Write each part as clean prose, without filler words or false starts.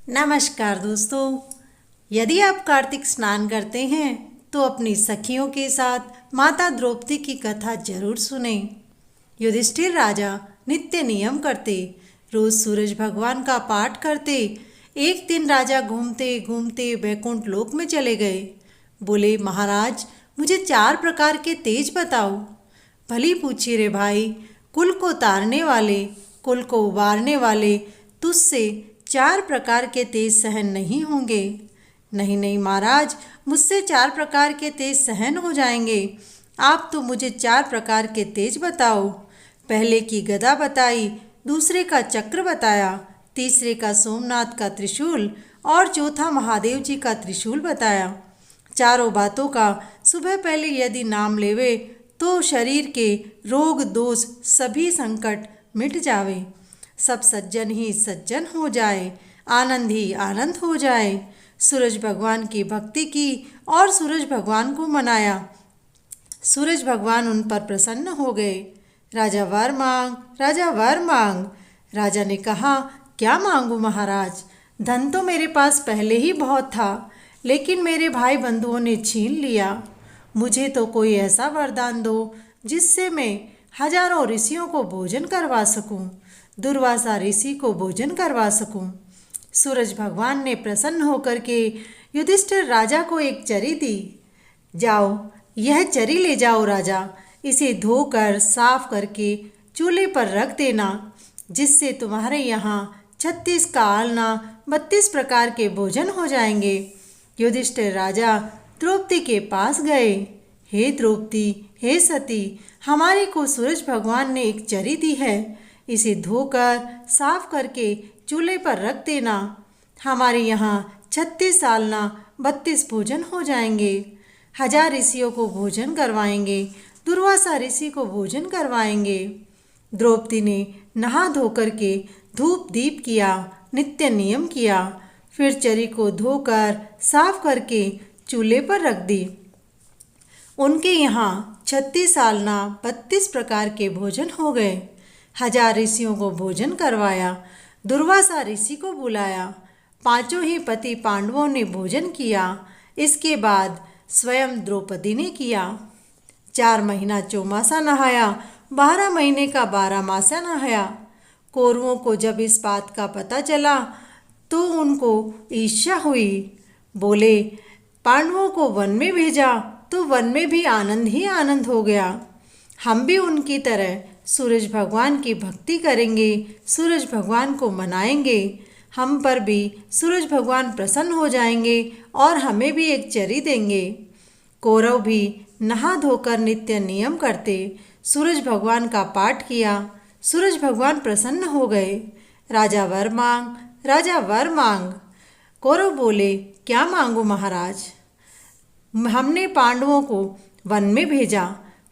नमस्कार दोस्तों। यदि आप कार्तिक स्नान करते हैं तो अपनी सखियों के साथ माता द्रौपदी की कथा जरूर सुनें। युधिष्ठिर राजा नित्य नियम करते, रोज सूरज भगवान का पाठ करते। एक दिन राजा घूमते घूमते वैकुंठ लोक में चले गए। बोले, महाराज मुझे 4 प्रकार के तेज बताओ। भली पूछी रे भाई, कुल को तारने वाले, कुल को उबारने वाले तुझसे 4 प्रकार के तेज सहन नहीं होंगे। नहीं नहीं महाराज, मुझसे 4 प्रकार के तेज सहन हो जाएंगे। आप तो मुझे 4 प्रकार के तेज बताओ। पहले की गदा बताई, दूसरे का चक्र बताया, तीसरे का सोमनाथ का त्रिशूल और चौथा महादेव जी का त्रिशूल बताया। चारों बातों का सुबह पहले यदि नाम लेवे तो शरीर के रोग दोष सभी संकट मिट जावे। सब सज्जन ही सज्जन हो जाए, आनंद ही आनंद हो जाए। सूरज भगवान की भक्ति की और सूरज भगवान को मनाया। सूरज भगवान उन पर प्रसन्न हो गए। राजा वर मांग, राजा वर मांग। राजा ने कहा, क्या मांगू महाराज? धन तो मेरे पास पहले ही बहुत था, लेकिन मेरे भाई बंधुओं ने छीन लिया। मुझे तो कोई ऐसा वरदान दो जिससे मैं हजारों ऋषियों को भोजन करवा सकूं, दुर्वासा ऋषि को भोजन करवा सकूं। सूरज भगवान ने प्रसन्न होकर के युधिष्ठिर राजा को एक चरी दी। जाओ, यह चरी ले जाओ राजा, इसे धोकर साफ करके चूल्हे पर रख देना, जिससे तुम्हारे यहाँ 36 का आलना 32 प्रकार के भोजन हो जाएंगे। युधिष्ठिर राजा द्रौपदी के पास गए। हे द्रौपदी, हे सती, हमारे को सूरज भगवान ने एक चरी दी है, इसे धोकर साफ करके चूल्हे पर रख देना। हमारे यहाँ 36 आलना 32 भोजन हो जाएंगे। 1000 ऋषियों को भोजन करवाएंगे, दुर्वासा ऋषि को भोजन करवाएंगे। द्रौपदी ने नहा धोकर के धूप दीप किया, नित्य नियम किया, फिर चरी को धोकर साफ करके चूल्हे पर रख दी। उनके यहाँ 36 आलना 32 प्रकार के भोजन हो गए। 1000 ऋषियों को भोजन करवाया, दुर्वासा ऋषि को बुलाया। 5 ही पति पांडवों ने भोजन किया। इसके बाद स्वयं द्रौपदी ने किया। 4 महीना चौमासा नहाया, 12 महीने का 12 मासा नहाया। कौरवों को जब इस बात का पता चला तो उनको ईर्ष्या हुई। बोले, पांडवों को वन में भेजा तो वन में भी आनंद ही आनंद हो गया। हम भी उनकी तरह सूरज भगवान की भक्ति करेंगे, सूरज भगवान को मनाएंगे। हम पर भी सूरज भगवान प्रसन्न हो जाएंगे और हमें भी एक चरी देंगे। कौरव भी नहा धोकर नित्य नियम करते, सूरज भगवान का पाठ किया। सूरज भगवान प्रसन्न हो गए। राजा वर मांग, राजा वर मांग। कौरव बोले, क्या मांगू महाराज? हमने पांडवों को वन में भेजा,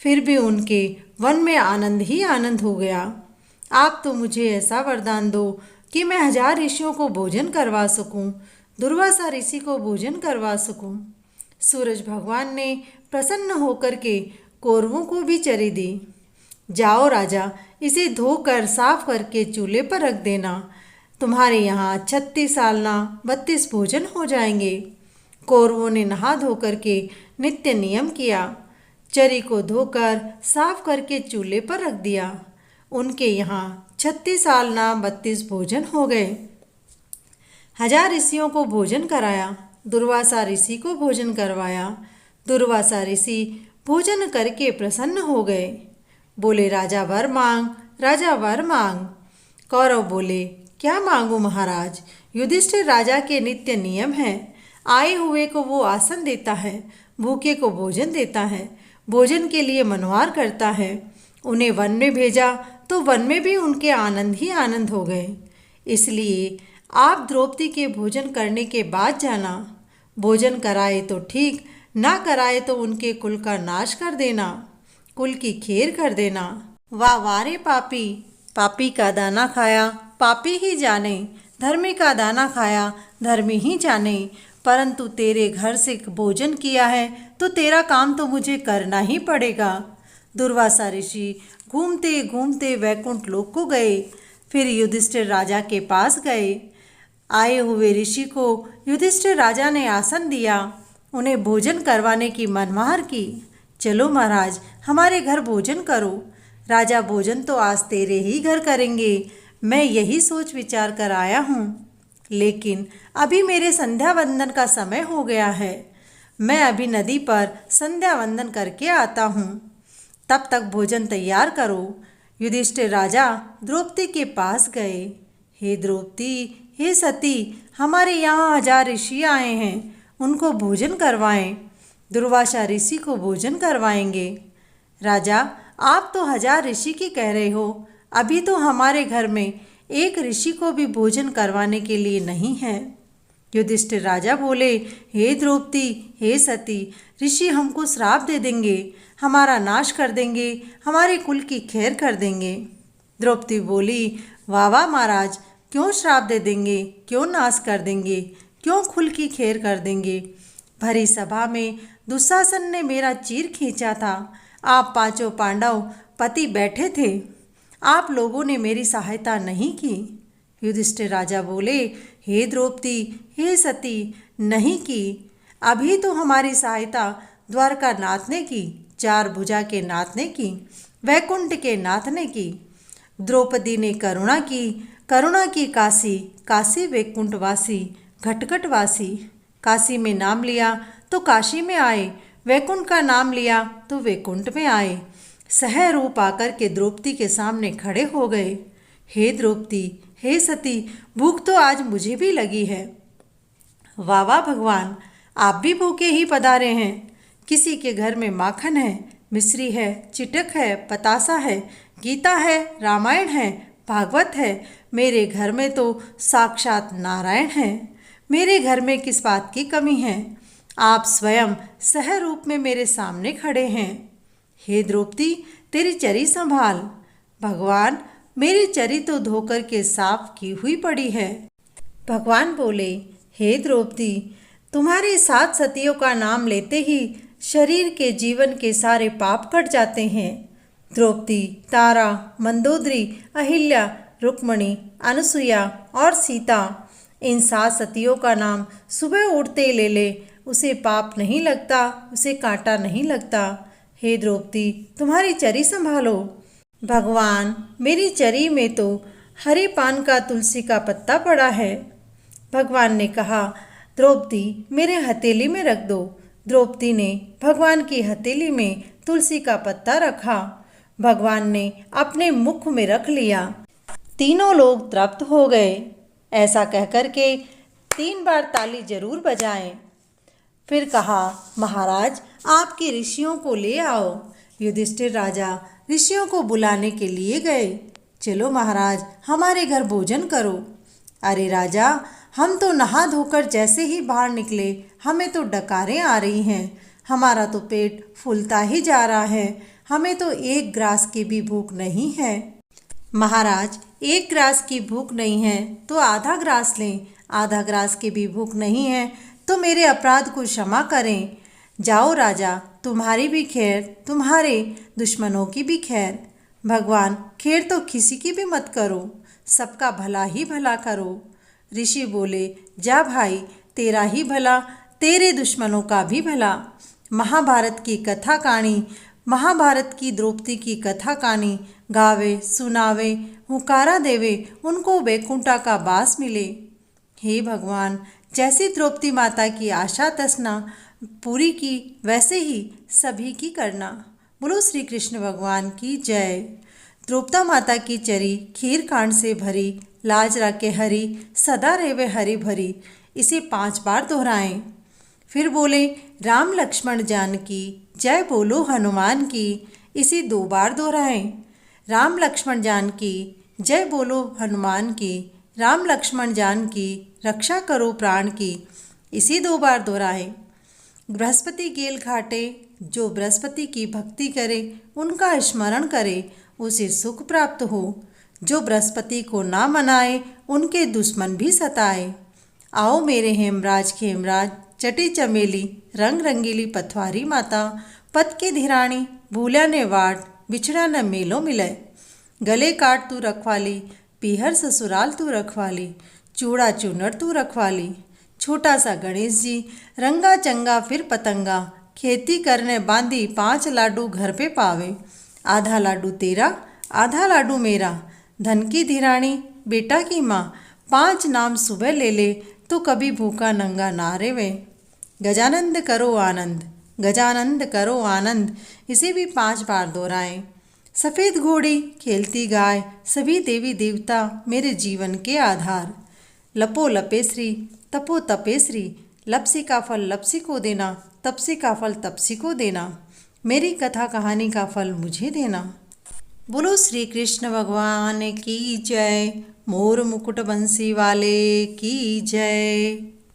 फिर भी उनके वन में आनंद ही आनंद हो गया। आप तो मुझे ऐसा वरदान दो कि मैं 1000 ऋषियों को भोजन करवा सकूं, दुर्वासा ऋषि को भोजन करवा सकूं। सूरज भगवान ने प्रसन्न होकर के कौरवों को भी चरी दी। जाओ राजा, इसे धोकर साफ करके चूल्हे पर रख देना। तुम्हारे यहाँ 36 आलना 32 भोजन हो जाएंगे। कौरवों ने नहा धोकर के नित्य नियम किया। चरी को धोकर साफ करके चूल्हे पर रख दिया। उनके यहाँ 36 आलना 32 भोजन हो गए। 1000 ऋषियों को भोजन कराया, दुर्वासा ऋषि को भोजन करवाया। दुर्वासा ऋषि भोजन करके प्रसन्न हो गए। बोले, राजा वर मांग, राजा वर मांग। कौरव बोले, क्या मांगू महाराज? युधिष्ठिर राजा के नित्य नियम है। आए हुए को वो आसन देता है, भूखे को भोजन देता है, भोजन के लिए मनवार करता है। उन्हें वन में भेजा तो वन में भी उनके आनंद ही आनंद हो गए। इसलिए आप द्रौपदी के भोजन करने के बाद जाना। भोजन कराए तो ठीक, ना कराए तो उनके कुल का नाश कर देना, कुल की खेर कर देना। वाह वाह रे पापी, पापी का दाना खाया पापी ही जाने, धर्मी का दाना खाया धर्मी ही जाने। परंतु तेरे घर से भोजन किया है तो तेरा काम तो मुझे करना ही पड़ेगा। दुर्वासा ऋषि घूमते घूमते वैकुंठ लोक को गए। फिर युधिष्ठिर राजा के पास गए। आए हुए ऋषि को युधिष्ठिर राजा ने आसन दिया, उन्हें भोजन करवाने की मनमाहर की। चलो महाराज, हमारे घर भोजन करो। राजा, भोजन तो आज तेरे ही घर करेंगे, मैं यही सोच विचार कर आया हूँ। लेकिन अभी मेरे संध्या वंदन का समय हो गया है, मैं अभी नदी पर संध्या वंदन करके आता हूँ, तब तक भोजन तैयार करो। युधिष्ठिर राजा द्रौपदी के पास गए। हे द्रौपदी, हे सती, हमारे यहाँ 1000 ऋषि आए हैं, उनको भोजन करवाएं। दुर्वासा ऋषि को भोजन करवाएंगे। राजा, आप तो 1000 ऋषि की कह रहे हो, अभी तो हमारे घर में एक ऋषि को भी भोजन करवाने के लिए नहीं है। युधिष्ठिर राजा बोले, हे द्रौपदी, हे सती, ऋषि हमको श्राप दे देंगे, हमारा नाश कर देंगे, हमारे कुल की खैर कर देंगे। द्रौपदी बोली, वाह वाह महाराज, क्यों श्राप दे देंगे, क्यों नाश कर देंगे, क्यों कुल की खैर कर देंगे। भरी सभा में दुशासन ने मेरा चीर खींचा था, आप 5 पांडव पति बैठे थे, आप लोगों ने मेरी सहायता नहीं की। युधिष्ठिर राजा बोले, हे द्रौपदी, हे सती, नहीं की। अभी तो हमारी सहायता द्वारका नाथ ने की, 4 भुजा के नाथ ने की, वैकुंठ के नाथ ने की। द्रौपदी ने करुणा की, करुणा की काशी, काशी वैकुंठवासी, घटघटवासी। काशी में नाम लिया तो काशी में आए, वैकुंठ का नाम लिया तो वैकुंठ में आए। सह रूप आकर के द्रौपदी के सामने खड़े हो गए। हे द्रौपदी, हे सती, भूख तो आज मुझे भी लगी है। वाह वाह भगवान, आप भी भूखे ही पधारे हैं। किसी के घर में माखन है, मिश्री है, चिटक है, पतासा है, गीता है, रामायण है, भागवत है। मेरे घर में तो साक्षात नारायण है। मेरे घर में किस बात की कमी है? आप स्वयं सह रूप में मेरे सामने खड़े हैं। हे द्रौपदी, तेरी चरी संभाल। भगवान, मेरी चरी तो धोकर के साफ की हुई पड़ी है। भगवान बोले, हे द्रौपदी, तुम्हारे 7 सतियों का नाम लेते ही शरीर के जीवन के सारे पाप कट जाते हैं। द्रौपदी, तारा, मंदोदरी, अहिल्या, रुक्मणी, अनुसुईया और सीता, इन 7 सतियों का नाम सुबह उठते ले ले, उसे पाप नहीं लगता, उसे कांटा नहीं लगता। हे द्रौपदी, तुम्हारी चरी संभालो। भगवान, मेरी चरी में तो हरे पान का तुलसी का पत्ता पड़ा है। भगवान ने कहा, द्रौपदी, मेरे हथेली में रख दो। द्रौपदी ने भगवान की हथेली में तुलसी का पत्ता रखा। भगवान ने अपने मुख में रख लिया। तीनों लोग तृप्त हो गए। ऐसा कहकर के 3 बार ताली जरूर बजाएं। फिर कहा, महाराज, आपके ऋषियों को ले आओ। युधिष्ठिर राजा ऋषियों को बुलाने के लिए गए। चलो महाराज, हमारे घर भोजन करो। अरे राजा, हम तो नहा धोकर जैसे ही बाहर निकले, हमें तो डकारें आ रही हैं, हमारा तो पेट फूलता ही जा रहा है, हमें तो 1 ग्रास की भी भूख नहीं है। महाराज, 1 ग्रास की भूख नहीं है तो आधा ग्रास लें, आधा ग्रास की भी भूख नहीं है तो मेरे अपराध को क्षमा करें। जाओ राजा, तुम्हारी भी खैर, तुम्हारे दुश्मनों की भी खैर। भगवान, खैर तो किसी की भी मत करो, सबका भला ही भला करो। ऋषि बोले, जा भाई, तेरा ही भला, तेरे दुश्मनों का भी भला। महाभारत की कथा कहानी, महाभारत की द्रौपदी की कथा कहानी गावे, सुनावे, हुकारा देवे, उनको वैकुंठा का वास मिले। हे भगवान, जैसी द्रौपदी माता की आशा तसना पूरी की, वैसे ही सभी की करना। बोलो श्री कृष्ण भगवान की जय। द्रौपदा माता की चरी खीर कांड से भरी, लाज रखे हरी, सदा रेवे हरी भरी। इसे 5 बार दोहराएं। फिर बोले, राम लक्ष्मण जानकी जय बोलो हनुमान की। इसे 2 बार दोहराएं। राम लक्ष्मण जानकी जय बोलो हनुमान की। राम लक्ष्मण जानकी रक्षा करो प्राण की। इसी 2 बार दोहराएं। बृहस्पति गेल घाटे, जो बृहस्पति की भक्ति करे, उनका स्मरण करे, उसे सुख प्राप्त हो। जो बृहस्पति को ना मनाए, उनके दुश्मन भी सताए। आओ मेरे हेमराज खेमराज, चटी चमेली रंग रंगीली पथवारी माता, पत की धिराणी भूल्या ने वाट, बिछड़ा न मेलो मिले। गले काट तू रखवाली, पीहर ससुराल तू रखवाली। चूड़ा चूनर तू रखवाली। छोटा सा गणेश जी रंगा चंगा फिर पतंगा, खेती करने बांधी 5 लाडू घर पे पावे। आधा लाडू तेरा आधा लाडू मेरा, धन की धिरानी बेटा की माँ, 5 नाम सुबह ले ले तो कभी भूखा नंगा ना रेवे। गजानंद करो आनंद, गजानंद करो आनंद, इसे भी 5 बार दोहराएं। सफ़ेद घोड़ी खेलती गाय, सभी देवी देवता मेरे जीवन के आधार। लपो लपेश्री तपो तपेश्री, लपसी का फल लपसी को देना, तपसी का फल तपसी को देना, मेरी कथा कहानी का फल मुझे देना। बोलो श्री कृष्ण भगवान की जय, मोर मुकुट बंसी वाले की जय।